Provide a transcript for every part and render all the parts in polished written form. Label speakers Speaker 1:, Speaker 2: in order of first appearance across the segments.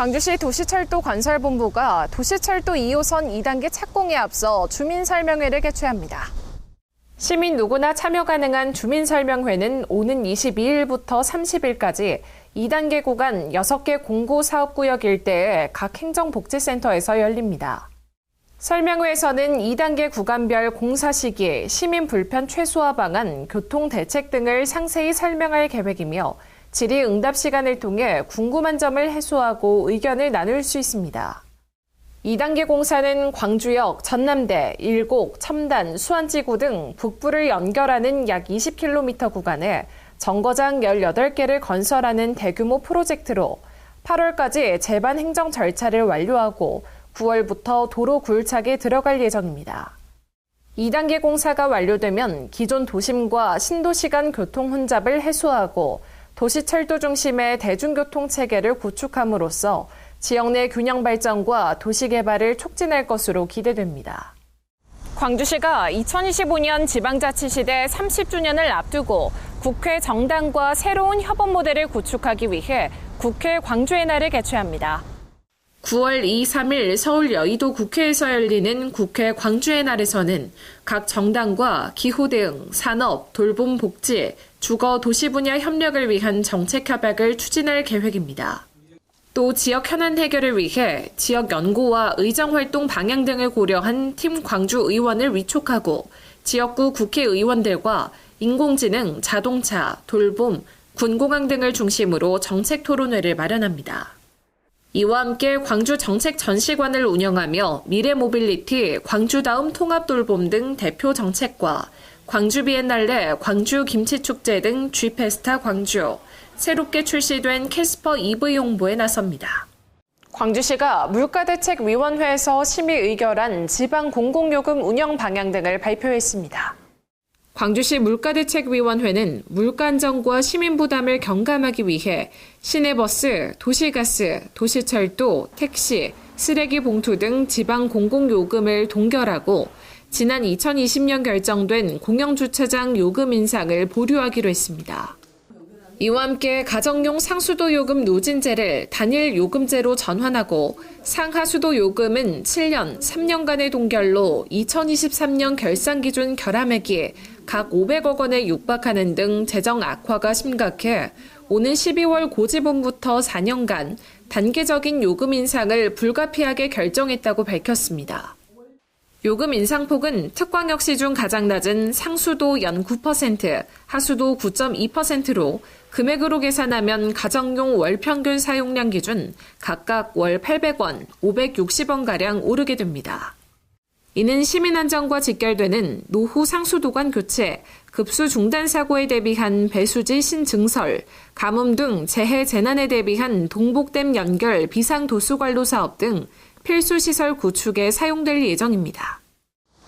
Speaker 1: 광주시 도시철도건설본부가 도시철도 2호선 2단계 착공에 앞서 주민설명회를 개최합니다. 시민 누구나 참여 가능한 주민설명회는 오는 22일부터 30일까지 2단계 구간 6개 공고사업구역 일대의 각 행정복지센터에서 열립니다. 설명회에서는 2단계 구간별 공사 시기, 시민 불편 최소화 방안, 교통 대책 등을 상세히 설명할 계획이며 질의응답 시간을 통해 궁금한 점을 해소하고 의견을 나눌 수 있습니다. 2단계 공사는 광주역, 전남대, 일곡, 첨단, 수안지구 등 북부를 연결하는 약 20km 구간에 정거장 18개를 건설하는 대규모 프로젝트로 8월까지 제반 행정 절차를 완료하고 9월부터 도로 굴착에 들어갈 예정입니다. 2단계 공사가 완료되면 기존 도심과 신도시 간 교통 혼잡을 해소하고 도시철도 중심의 대중교통 체계를 구축함으로써 지역 내 균형 발전과 도시 개발을 촉진할 것으로 기대됩니다. 광주시가 2025년 지방자치시대 30주년을 앞두고 국회 정당과 새로운 협업 모델을 구축하기 위해 국회 광주의 날을 개최합니다. 9월 2, 3일 서울 여의도 국회에서 열리는 국회 광주의 날에서는 각 정당과 기후 대응, 산업, 돌봄 복지, 주거 도시 분야 협력을 위한 정책 협약을 추진할 계획입니다. 또 지역 현안 해결을 위해 지역 연구와 의정활동 방향 등을 고려한 팀 광주 의원을 위촉하고 지역구 국회의원들과 인공지능, 자동차, 돌봄, 군공항 등을 중심으로 정책 토론회를 마련합니다. 이와 함께 광주 정책 전시관을 운영하며 미래 모빌리티, 광주다움 통합돌봄 등 대표 정책과 광주 비엔날레, 광주 김치축제 등 G페스타 광주, 새롭게 출시된 캐스퍼 EV 홍보에 나섭니다. 광주시가 물가대책위원회에서 심의 의결한 지방 공공요금 운영 방향 등을 발표했습니다. 광주시 물가대책위원회는 물가 안정과 시민 부담을 경감하기 위해 시내버스, 도시가스, 도시철도, 택시, 쓰레기 봉투 등 지방 공공요금을 동결하고 지난 2020년 결정된 공영주차장 요금 인상을 보류하기로 했습니다. 이와 함께 가정용 상수도 요금 누진제를 단일 요금제로 전환하고 상하수도 요금은 7년, 3년간의 동결로 2023년 결산 기준 결함액이 각 500억 원에 육박하는 등 재정 악화가 심각해 오는 12월 고지본부터 4년간 단계적인 요금 인상을 불가피하게 결정했다고 밝혔습니다. 요금 인상폭은 특광역시 중 가장 낮은 상수도 연 9%, 하수도 9.2%로 금액으로 계산하면 가정용 월 평균 사용량 기준 각각 월 800원, 560원가량 오르게 됩니다. 이는 시민 안전과 직결되는 노후 상수도관 교체, 급수 중단 사고에 대비한 배수지 신증설, 가뭄 등 재해 재난에 대비한 동복댐 연결 비상도수관로 사업 등 필수 시설 구축에 사용될 예정입니다.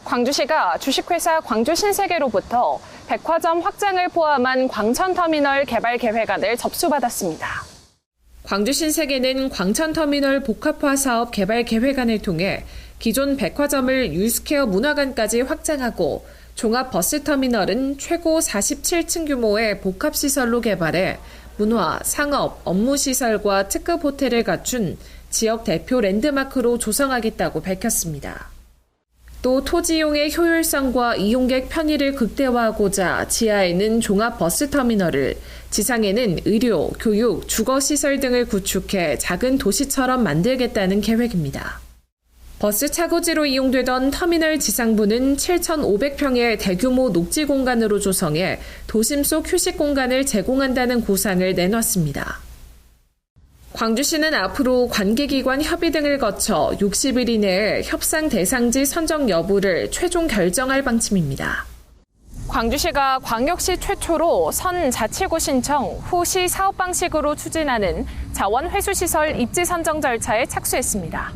Speaker 1: 광주시가 주식회사 광주신세계로부터 백화점 확장을 포함한 광천터미널 개발 계획안을 접수받았습니다. 광주신세계는 광천터미널 복합화 사업 개발 계획안을 통해 기존 백화점을 유스케어 문화관까지 확장하고 종합버스터미널은 최고 47층 규모의 복합시설로 개발해 문화, 상업, 업무시설과 특급 호텔을 갖춘 지역 대표 랜드마크로 조성하겠다고 밝혔습니다. 또 토지 이용의 효율성과 이용객 편의를 극대화하고자 지하에는 종합버스터미널을, 지상에는 의료, 교육, 주거시설 등을 구축해 작은 도시처럼 만들겠다는 계획입니다. 버스 차고지로 이용되던 터미널 지상부는 7,500평의 대규모 녹지 공간으로 조성해 도심 속 휴식 공간을 제공한다는 고상을 내놨습니다. 광주시는 앞으로 관계기관 협의 등을 거쳐 60일 이내에 협상 대상지 선정 여부를 최종 결정할 방침입니다. 광주시가 광역시 최초로 선 자치구 신청 후 시 사업 방식으로 추진하는 자원회수시설 입지 선정 절차에 착수했습니다.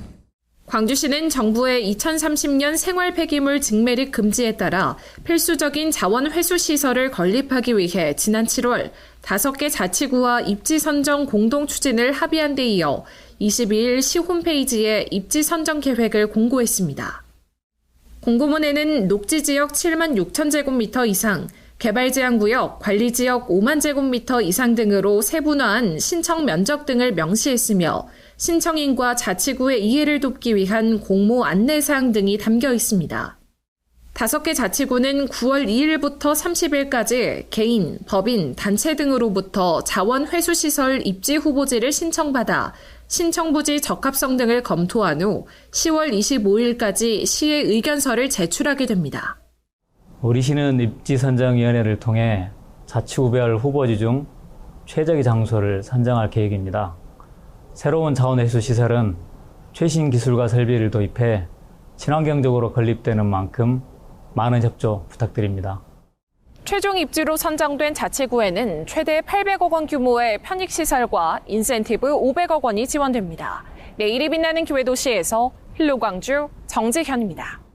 Speaker 1: 광주시는 정부의 2030년 생활 폐기물 직매립 금지에 따라 필수적인 자원 회수 시설을 건립하기 위해 지난 7월 5개 자치구와 입지 선정 공동 추진을 합의한 데 이어 22일 시 홈페이지에 입지 선정 계획을 공고했습니다. 공고문에는 녹지 지역 7만 6천 제곱미터 이상, 개발제한구역, 관리지역 5만 제곱미터 이상 등으로 세분화한 신청 면적 등을 명시했으며 신청인과 자치구의 이해를 돕기 위한 공모 안내사항 등이 담겨 있습니다. 5개 자치구는 9월 2일부터 30일까지 개인, 법인, 단체 등으로부터 자원 회수시설 입지 후보지를 신청받아 신청 부지 적합성 등을 검토한 후 10월 25일까지 시에 의견서를 제출하게 됩니다.
Speaker 2: 우리 시는 입지선정위원회를 통해 자치구별 후보지 중 최적의 장소를 선정할 계획입니다. 새로운 자원회수시설은 최신 기술과 설비를 도입해 친환경적으로 건립되는 만큼 많은 협조 부탁드립니다.
Speaker 1: 최종 입지로 선정된 자치구에는 최대 800억 원 규모의 편익시설과 인센티브 500억 원이 지원됩니다. 내일이 빛나는 기회도시에서 힐로광주 정지현입니다.